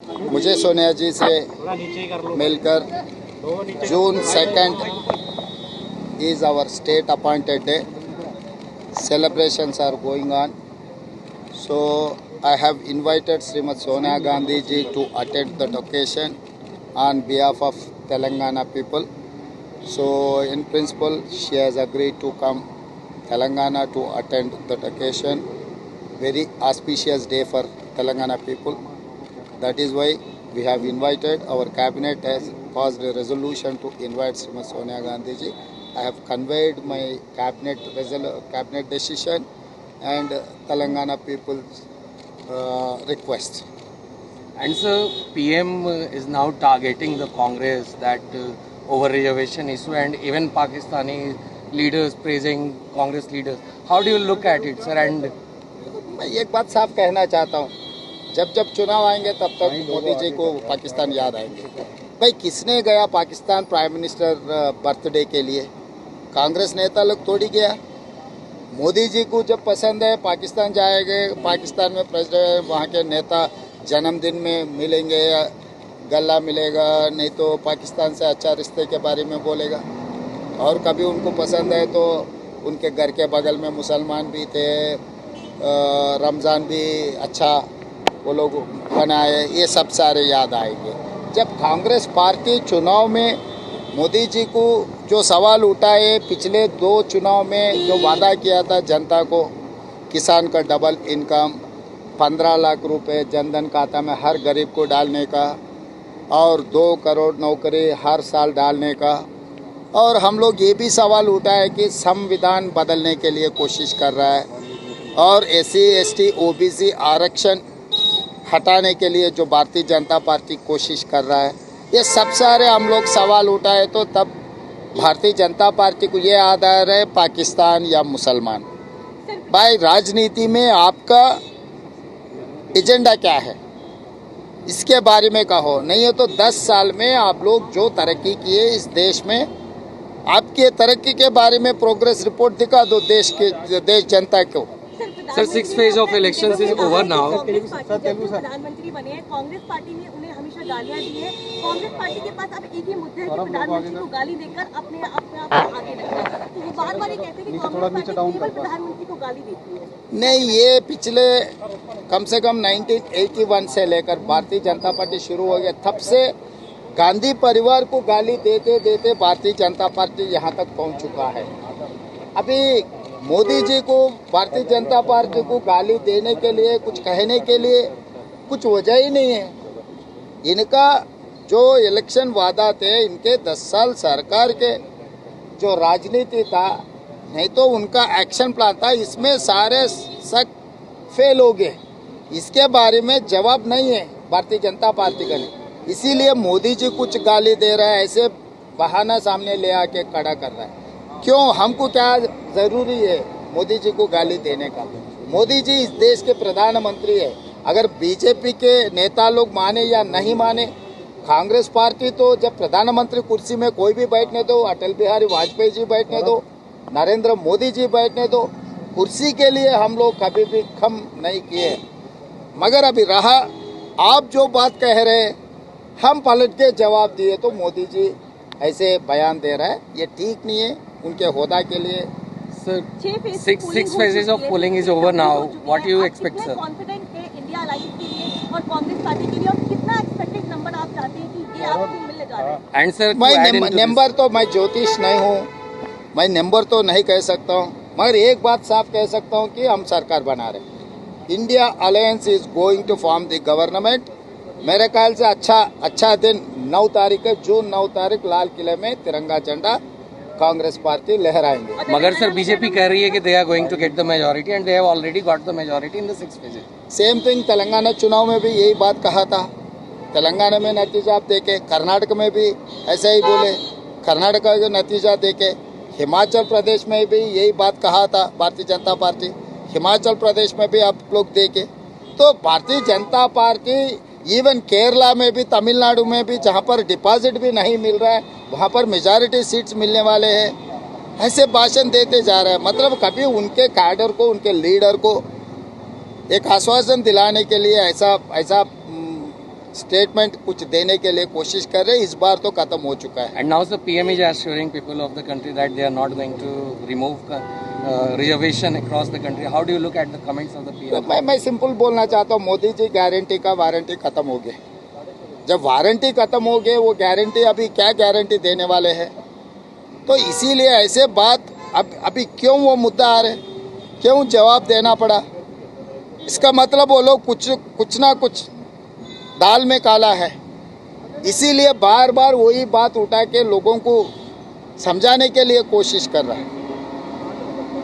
मुझे सोनिया जी से मिलकर जून 2 is our state appointed day. Celebrations are going on. So I have invited Srimati Sonia Gandhi ji to attend that occasion on behalf of Telangana people. So in principle she has agreed to come Telangana to attend that occasion. Very auspicious day for Telangana people. That is why we have invited, our cabinet has passed a resolution to invite Srimati Sonia Gandhi ji. I have conveyed my cabinet decision and Telangana people's request. And so PM is now targeting the Congress that over reservation issue, and even Pakistani leaders praising Congress leaders. How do you look at it, sir? And मैं एक बात साफ कहना चाहता हूँ, जब जब चुनाव आएंगे तब तक मोदी जी को पाकिस्तान याद आएंगे। भाई किसने गया पाकिस्तान प्राइम मिनिस्टर बर्थडे के लिए? कांग्रेस नेता लोग थोड़ी गया। मोदी जी को जब पसंद है पाकिस्तान जाएंगे, पाकिस्तान में प्रेसिडेंट वहाँ के नेता जन्मदिन में मिलेंगे या गला मिलेगा, नहीं तो पाकिस्तान से अच्छा रिश्ते के बारे में बोलेगा। और कभी उनको पसंद है तो उनके घर के बगल में मुसलमान भी थे, रमज़ान भी अच्छा वो लोग बनाए, ये सब सारे याद आएंगे। जब कांग्रेस पार्टी चुनाव में मोदी जी को जो सवाल उठाए, पिछले 2 चुनाव में जो वादा किया था जनता को, किसान का डबल इनकम, 15 लाख रुपए जनधन खाता में हर गरीब को डालने का, और 2 करोड़ नौकरी हर साल डालने का, और हम लोग ये भी सवाल उठाए कि संविधान बदलने के लिए कोशिश कर रहा है, और SC ST OBC आरक्षण हटाने के लिए जो भारतीय जनता पार्टी कोशिश कर रहा है, ये सब सारे हम लोग सवाल उठाए। तो तब भारतीय जनता पार्टी को ये आधार है पाकिस्तान या मुसलमान। भाई राजनीति में आपका एजेंडा क्या है, इसके बारे में कहो। नहीं है तो 10 साल में आप लोग जो तरक्की किए इस देश में, आपके तरक्की के बारे में प्रोग्रेस रिपोर्ट दिखा दो देश जनता को। Sir, 6th phase of elections is over now. प्रधानमंत्री बने हैं, कांग्रेस पार्टी ने उन्हें हमेशा गालियां दी है। कांग्रेस पार्टी के पास अब एक ही मुद्दा है कि प्रधानमंत्री को गाली देकर अपने आप को आगे रखना है। तो वो बार-बार ये कहते हैं कि कांग्रेस पार्टी केवल प्रधानमंत्री को गाली देती है। नहीं, ये पिछले कम से कम 1981 से लेकर भारतीय जनता पार्टी शुरू हो गया, तब से गांधी परिवार को गाली देते देते भारतीय जनता पार्टी यहाँ तक पहुँच चुका है। अभी मोदी जी को भारतीय जनता पार्टी को गाली देने के लिए, कुछ कहने के लिए कुछ वजह ही नहीं है। इनका जो इलेक्शन वादा थे, इनके 10 साल सरकार के जो राजनीति था, नहीं तो उनका एक्शन प्लान था, इसमें सारे सब फेल हो गए। इसके बारे में जवाब नहीं है भारतीय जनता पार्टी का नहीं, इसीलिए मोदी जी कुछ गाली दे रहा है, ऐसे बहाना सामने ले आके खड़ा कर रहा है। क्यों, हमको क्या जरूरी है मोदी जी को गाली देने का? मोदी जी इस देश के प्रधानमंत्री है। अगर बीजेपी के नेता लोग माने या नहीं माने, कांग्रेस पार्टी तो जब प्रधानमंत्री कुर्सी में कोई भी बैठने दो, अटल बिहारी वाजपेयी जी बैठने दो, नरेंद्र मोदी जी बैठने दो, कुर्सी के लिए हम लोग कभी भी कम नहीं किए। मगर अभी रहा, आप जो बात कह रहे हैं हम पलट के जवाब दिए, तो मोदी जी ऐसे बयान दे रहा है, ये ठीक नहीं है उनके होदा के लिए। Sir, 6 phases of polling is over now. What do you expect, sir? Confident है इंडिया अलायंस के लिए और कांग्रेस पार्टी के लिए, और कितना एक्सपेक्टेड नंबर आप चाहते हैं कि ये आपको मिलने जा रहा है? And sir, मैं नंबर तो, मैं ज्योतिष नहीं हूँ, मैं नंबर तो नहीं कह सकता हूँ, मगर एक बात साफ कह सकता हूँ कि हम सरकार बना रहे। India alliance is going to form the government. मेरे ख्याल से अच्छा दिन 9 तारीख है, जून 9 तारीख लाल किले में तिरंगा झंडा कांग्रेस पार्टी लहराएंगे। मगर सर बीजेपी कह रही है कि they are going to get the majority and they have already got the majority in the 6th phase. Same thing Telangana चुनाव में भी यही बात कहा था। तेलंगाना में नतीजा आप देखे, कर्नाटक में भी ऐसा ही बोले, कर्नाटक का जो नतीजा देखे, हिमाचल प्रदेश में भी यही बात कहा था भारतीय जनता पार्टी, हिमाचल प्रदेश में भी आप लोग देखे। तो भारतीय जनता पार्टी इवन केरला में भी, तमिलनाडु में भी, जहाँ पर डिपॉजिट भी नहीं मिल रहा है, वहाँ पर मेजॉरिटी सीट्स मिलने वाले हैं, ऐसे भाषण देते जा रहे हैं। मतलब कभी उनके कैडर को, उनके लीडर को एक आश्वासन दिलाने के लिए ऐसा स्टेटमेंट कुछ देने के लिए कोशिश कर रहे हैं। इस बार तो खत्म हो चुका है। And now the PM is assuring people of the country that they are not going to remove reservation across the country. How do you look at the comments of the तो PM? मैं simple बोलना चाहता हूँ, Modi ji guarantee का warranty खत्म हो गए। जब वारंटी खत्म हो गए, वो गारंटी अभी क्या गारंटी देने वाले हैं? तो इसीलिए ऐसे बात अभी क्यों वो मुद्दा आ रहे, क्यों जवाब देना पड़ा? इसका मतलब वो लोग कुछ ना कुछ दाल में काला है, इसीलिए बार बार वही बात उठा के लोगों को समझाने के लिए कोशिश कर रहा है।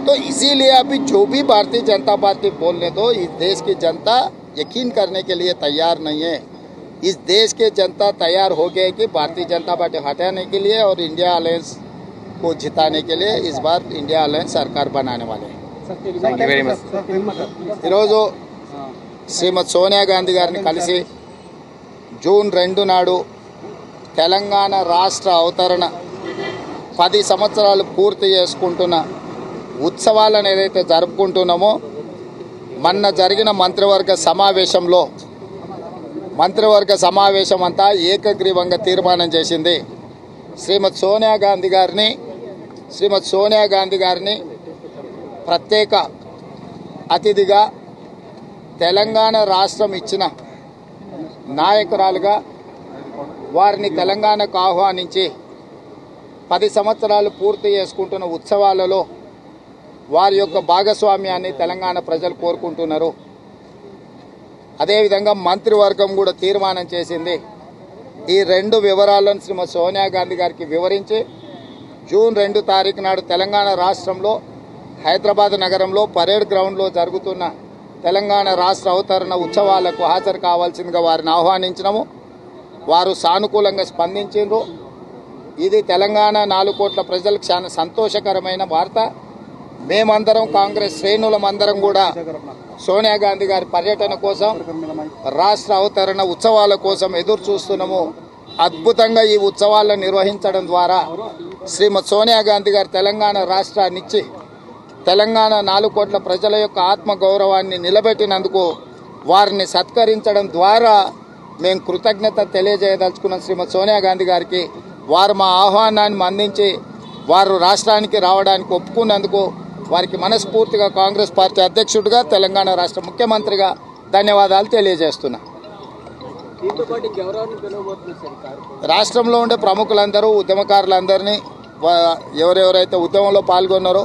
तो इसीलिए अभी जो भी भारतीय जनता पार्टी बोलने दो, इस देश की जनता यकीन करने के लिए तैयार नहीं है। इस देश की जनता तैयार हो गई कि भारतीय जनता पार्टी हटाने के लिए और इंडिया अलायंस को जिताने के लिए इस बार इंडिया अलायंस सरकार बनाने वाले हैं। Thank you very much. ఈరోజు శ్రీమతి సోనియా గాంధీ గారిని కలిసి జూన్ 2 నాడు తెలంగాణ రాష్ట్ర అవతరణ 10 సంవత్సరాలు పూర్తి చేసుకుంటున్న ఉత్సవాలను ఏదైతే జరుపుకుంటున్నామో, మొన్న జరిగిన మంత్రివర్గ సమావేశం అంతా ఏకగ్రీవంగా తీర్మానం చేసింది. శ్రీమతి సోనియా గాంధీ గారిని ప్రత్యేక అతిథిగా తెలంగాణ రాష్ట్రం ఇచ్చిన నాయకురాలుగా వారిని తెలంగాణకు ఆహ్వానించి 10 సంవత్సరాలు పూర్తి చేసుకుంటున్న ఉత్సవాలలో వారి యొక్క భాగస్వామ్యాన్ని తెలంగాణ ప్రజలు కోరుకుంటున్నారు. అదేవిధంగా మంత్రివర్గం కూడా తీర్మానం చేసింది. ఈ 2 వివరాలను శ్రీమతి సోనియా గాంధీ గారికి వివరించి జూన్ 2 తారీఖు నాడు తెలంగాణ రాష్ట్రంలో హైదరాబాద్ నగరంలో పరేడ్ గ్రౌండ్లో జరుగుతున్న తెలంగాణ రాష్ట్ర అవతరణ ఉత్సవాలకు హాజరు కావాల్సిందిగా వారిని ఆహ్వానించినాము. వారు సానుకూలంగా స్పందించారు. ఇది తెలంగాణ 4 కోట్ల ప్రజలకు చాలా సంతోషకరమైన వార్త. మేమందరం కాంగ్రెస్ శ్రేణులమందరం కూడా సోనియా గాంధీ గారి పర్యటన కోసం, రాష్ట్ర అవతరణ ఉత్సవాల కోసం ఎదురు చూస్తున్నాము. అద్భుతంగా ఈ ఉత్సవాలను నిర్వహించడం ద్వారా శ్రీమతి సోనియా గాంధీ గారు తెలంగాణ రాష్ట్రాన్నిచ్చి తెలంగాణ 4 కోట్ల ప్రజల యొక్క ఆత్మగౌరవాన్ని నిలబెట్టినందుకు వారిని సత్కరించడం ద్వారా మేము కృతజ్ఞత తెలియజేయదలుచుకున్న శ్రీమతి సోనియా గాంధీ గారికి. వారు మా ఆహ్వానాన్ని మన్నించి వారు రాష్ట్రానికి రావడానికి ఒప్పుకున్నందుకు వారికి మనస్ఫూర్తిగా కాంగ్రెస్ పార్టీ అధ్యక్షుడిగా, తెలంగాణ రాష్ట్ర ముఖ్యమంత్రిగా ధన్యవాదాలు తెలియజేస్తున్నా. రాష్ట్రంలో ఉండే ప్రముఖులందరూ, ఉద్యమకారులందరినీ, ఎవరెవరైతే ఉద్యమంలో పాల్గొన్నారో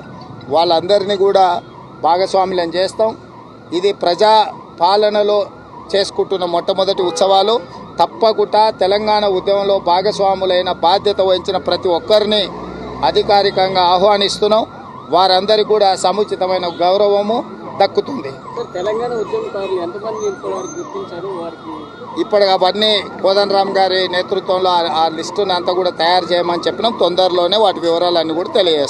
వాళ్ళందరినీ కూడా భాగస్వాములను చేస్తాం. ఇది ప్రజా పాలనలో చేసుకుంటున్న మొట్టమొదటి ఉత్సవాలు. తప్పకుండా తెలంగాణ ఉద్యమంలో భాగస్వాములైన బాధ్యత వహించిన ప్రతి ఒక్కరిని అధికారికంగా ఆహ్వానిస్తున్నాం. వారందరికీ కూడా సముచితమైన గౌరవము దక్కుతుంది. తెలంగాణ ఉద్యమకారులు ఎంతమంది గుర్తించారు? వారికి ఇప్పుడు అవన్నీ కోదండరామ్ గారి నేతృత్వంలో ఆ లిస్టును అంతా కూడా తయారు చేయమని చెప్పినాం. తొందరలోనే వాటి వివరాలన్నీ కూడా తెలియజేస్తాం.